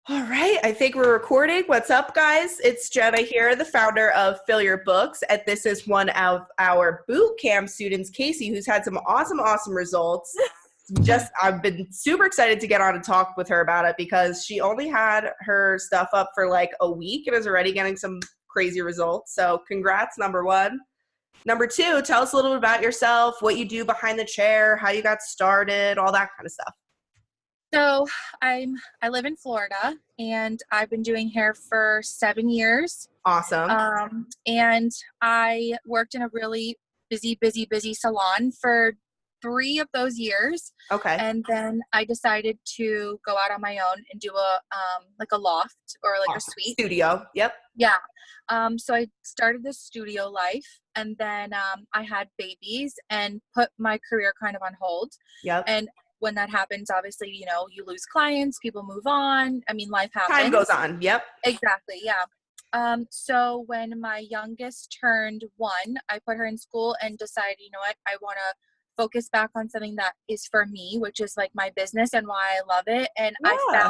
All right, I think we're recording. What's up, guys? It's Jenna here, the founder of Fill Your Books, and this is one of our boot camp students, Kasey, who's had some awesome results. I've been super excited to get on and talk with her about it because she only had her stuff up for like a week and is already getting some crazy results. So congrats, number one. Number two, tell us a little bit about yourself, what you do behind the chair, how you got started, all that kind of stuff. So I live in Florida and I've been doing hair for 7 years. Awesome. And I worked in a really busy salon for 3 of those years. Okay. And then I decided to go out on my own and do a loft or like a suite studio. Yep. Yeah. So I started this studio life, and then I had babies and put my career kind of on hold. Yep. And when that happens, obviously, you lose clients, people move on. I mean, life happens. Time goes on. Yep. Exactly. Yeah. So when my youngest turned 1, I put her in school and decided, you know what, I want to focus back on something that is for me, which is like my business and why I love it. And yeah.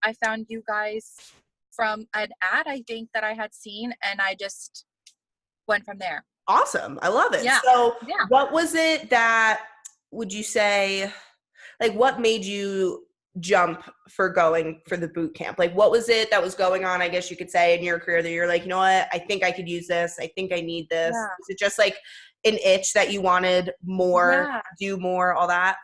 I found you guys from an ad, I think, that I had seen, and I just went from there. Awesome. I love it. Yeah. So what was it that, would you say, like, what made you jump for going for the boot camp? Like, what was it that was going on, I guess you could say, in your career that you're like, you know what, I think I could use this. I think I need this. Yeah. Is it just like an itch that you wanted more, do more, all that?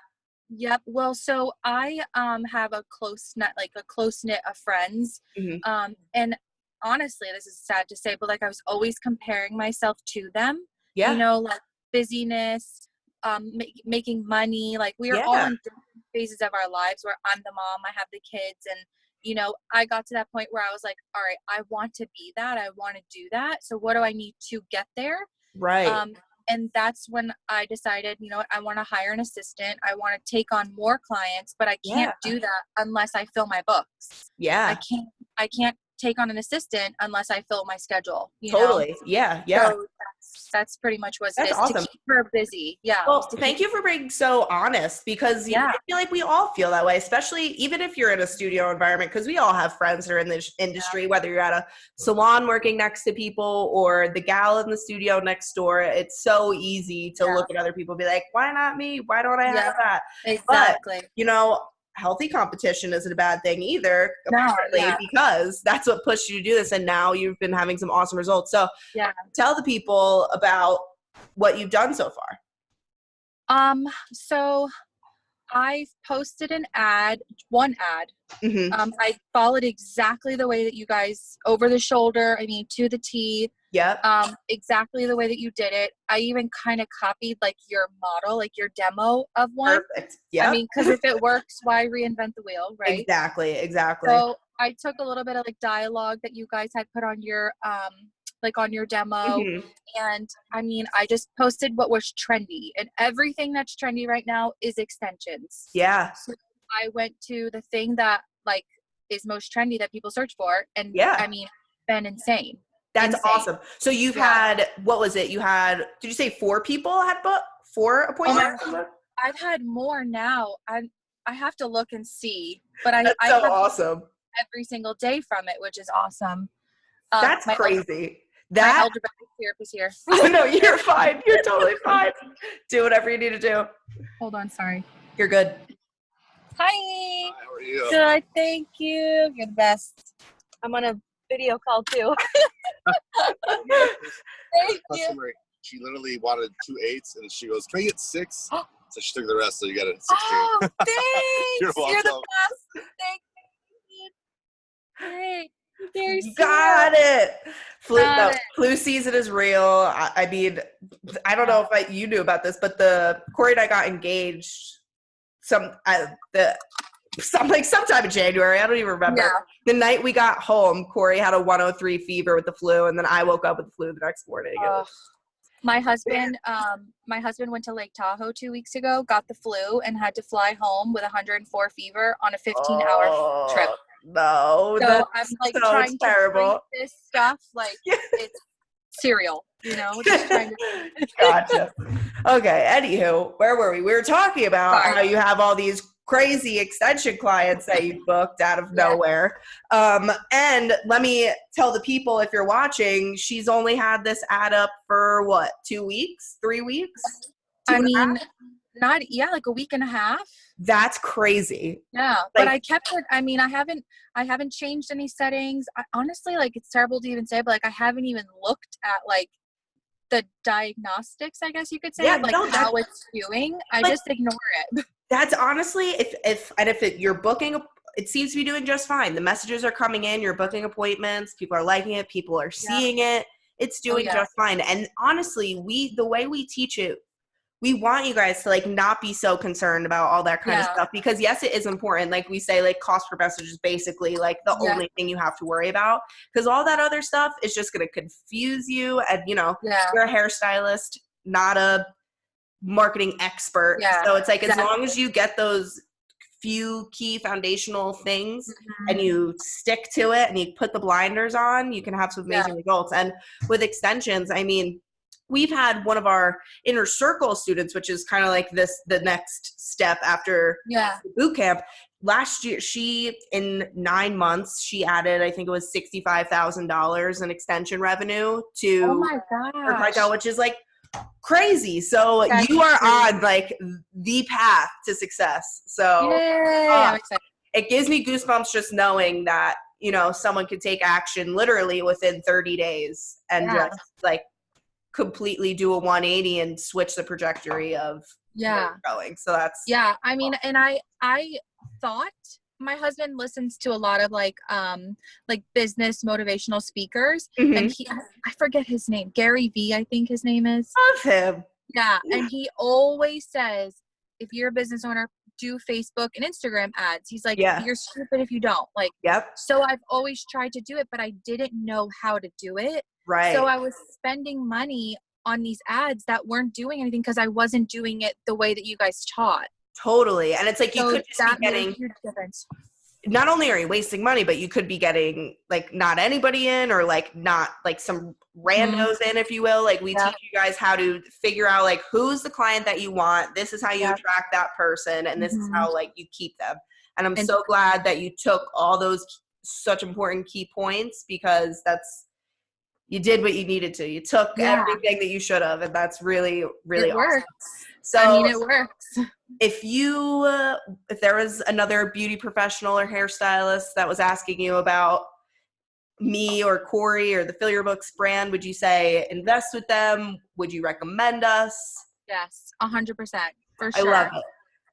Yep. Well, so I have a close knit of friends. Mm-hmm. And honestly, this is sad to say, but like I was always comparing myself to them. Yeah. Like busyness, making money. Like we are all in different phases of our lives where I'm the mom, I have the kids, and I got to that point where I was like, all right, I want to be that. I want to do that. So what do I need to get there? Right. And that's when I decided, you know what, I want to hire an assistant. I want to take on more clients, but I can't do that unless I fill my books. Yeah. I can't take on an assistant unless I fill my schedule. Totally. Yeah. So that's pretty much what it is. Awesome. To keep her busy. Yeah. Well, thank you for being so honest, because I feel like we all feel that way, especially even if you're in a studio environment, because we all have friends that are in this industry, whether you're at a salon working next to people or the gal in the studio next door. It's so easy to look at other people and be like, why not me? Why don't I have that? Exactly. But, healthy competition isn't a bad thing either, apparently, because that's what pushed you to do this. And now you've been having some awesome results. So tell the people about what you've done so far. So I posted one ad. Mm-hmm. I followed exactly the way that you guys, over the shoulder, to the T. Yep. Exactly the way that you did it. I even kind of copied like your model, like your demo of one. Perfect. Yeah. Because if it works, why reinvent the wheel, right? Exactly. So I took a little bit of like dialogue that you guys had put on your on your demo. Mm-hmm. And I just posted what was trendy, and everything that's trendy right now is extensions. Yeah. So I went to the thing that like is most trendy that people search for, and been insane. That's awesome. So you've had, what was it? You had, did you say 4 people had booked? 4 appointments? I've had more now. I have to look and see, but I so awesome. Every single day from it, which is awesome. That's crazy. My elder therapist here. Oh, no, you're fine. You're totally fine. Do whatever you need to do. Hold on. Sorry. You're good. Hi. Hi, how are you? Good. Thank you. You're the best. I'm on a video call too. Thank you. She literally wanted 2 8s, and she goes, "Can I get 6?" So she took the rest. So you got it 16. Oh, thanks. You're welcome. You're the best. Thank you. Great. You got it. Flu season is real. I don't know if you knew about this, but Corey and I got engaged sometime in January. I don't even remember. Yeah. The night we got home, Corey had a 103 fever with the flu, and then I woke up with the flu the next morning. My husband went to Lake Tahoe 2 weeks ago, got the flu, and had to fly home with 104 fever on a 15-hour trip. No, so I'm like so trying terrible. To drink this stuff like it's cereal, just trying to. Gotcha. Okay, anywho, where were we? We were talking about how you have all these crazy extension clients that you booked out of nowhere. And let me tell the people, if you're watching, she's only had this ad up for what, 2 weeks, 3 weeks? I mean, like a week and a half. That's crazy. Yeah, Like, but I kept it. I mean, I haven't changed any settings. Honestly, like, it's terrible to even say, but like, I haven't even looked at like the diagnostics, I guess you could say, how it's doing. I just ignore it. That's honestly, if you're booking, it seems to be doing just fine. The messages are coming in, you're booking appointments, people are liking it, people are seeing it. It's doing just fine. And honestly, the way we teach it, we want you guys to like not be so concerned about all that kind of stuff, because yes, it is important. Like we say, like cost per message is basically like the only thing you have to worry about, because all that other stuff is just going to confuse you. And you're a hairstylist, not a marketing expert. So it's like, as long as you get those few key foundational things and you stick to it and you put the blinders on, you can have some amazing results. And with extensions, I mean, we've had one of our inner circle students, which is kind of like the next step after boot camp. Last year, in 9 months, she added, I think it was $65,000 in extension revenue to her clientele, which is like crazy. So you are on like the path to success. So I'm excited. It gives me goosebumps just knowing that, someone could take action literally within 30 days and just like completely do a 180 and switch the trajectory of where you're going. So that's I mean, and I thought, my husband listens to a lot of like business motivational speakers, and I forget his name, Gary V, I think his name is. Love him. And he always says, if you're a business owner, do Facebook and Instagram ads. He's like, you're stupid if you don't. Like, so I've always tried to do it, but I didn't know how to do it. Right. So I was spending money on these ads that weren't doing anything because I wasn't doing it the way that you guys taught. Totally. And it's like, you could just be getting, huge difference. Not only are you wasting money, but you could be getting like not anybody in, or like not like some randos in, if you will. Like we teach you guys how to figure out like who's the client that you want. This is how you attract that person, and this is how like you keep them. And I'm so glad that you took all those such important key points, because you did what you needed to. You took everything that you should have, and that's really, really awesome. Works. So I mean, it works. If there was another beauty professional or hairstylist that was asking you about me or Corey or the Fill Your Books brand, would you say invest with them? Would you recommend us? Yes, 100%, for sure. I love it.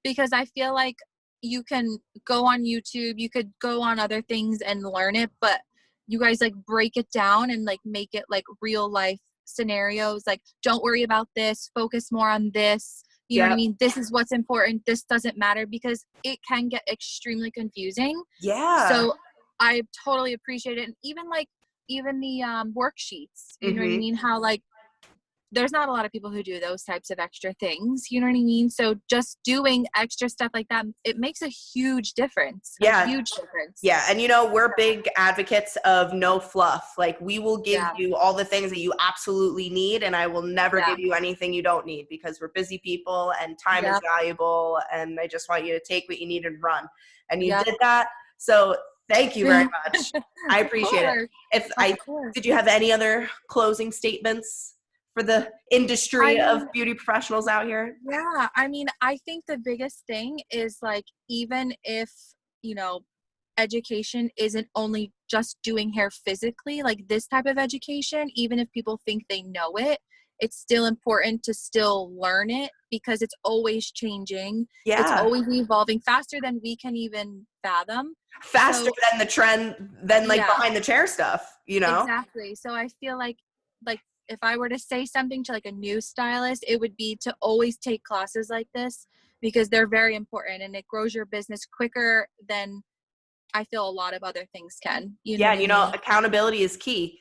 Because I feel like you can go on YouTube, you could go on other things and learn it, but you guys like break it down and like make it like real life scenarios. Like, don't worry about this, focus more on this. You know what I mean? This is what's important. This doesn't matter, because it can get extremely confusing. Yeah. So I totally appreciate it. And even the worksheets, you know what I mean? How like, there's not a lot of people who do those types of extra things. You know what I mean? So just doing extra stuff like that, it makes a huge difference. A huge difference. Yeah. And we're big advocates of no fluff. Like, we will give you all the things that you absolutely need, and I will never give you anything you don't need, because we're busy people and time is valuable, and I just want you to take what you need and run. And you did that. So thank you very much. I appreciate it. Did you have any other closing statements for the industry of beauty professionals out here? Yeah. I mean, I think the biggest thing is like, even if, education isn't only just doing hair physically, like this type of education, even if people think they know it, it's still important to still learn it, because it's always changing. It's always evolving faster than we can even fathom. Faster than the trend, than like behind the chair stuff, Exactly. So I feel like if I were to say something to like a new stylist, it would be to always take classes like this, because they're very important, and it grows your business quicker than I feel a lot of other things can. Accountability is key.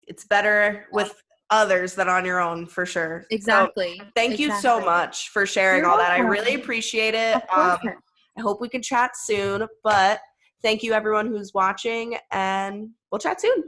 It's better with others than on your own, for sure. Exactly. So, thank you so much for sharing all that. I really appreciate it. I hope we can chat soon, but thank you everyone who's watching, and we'll chat soon.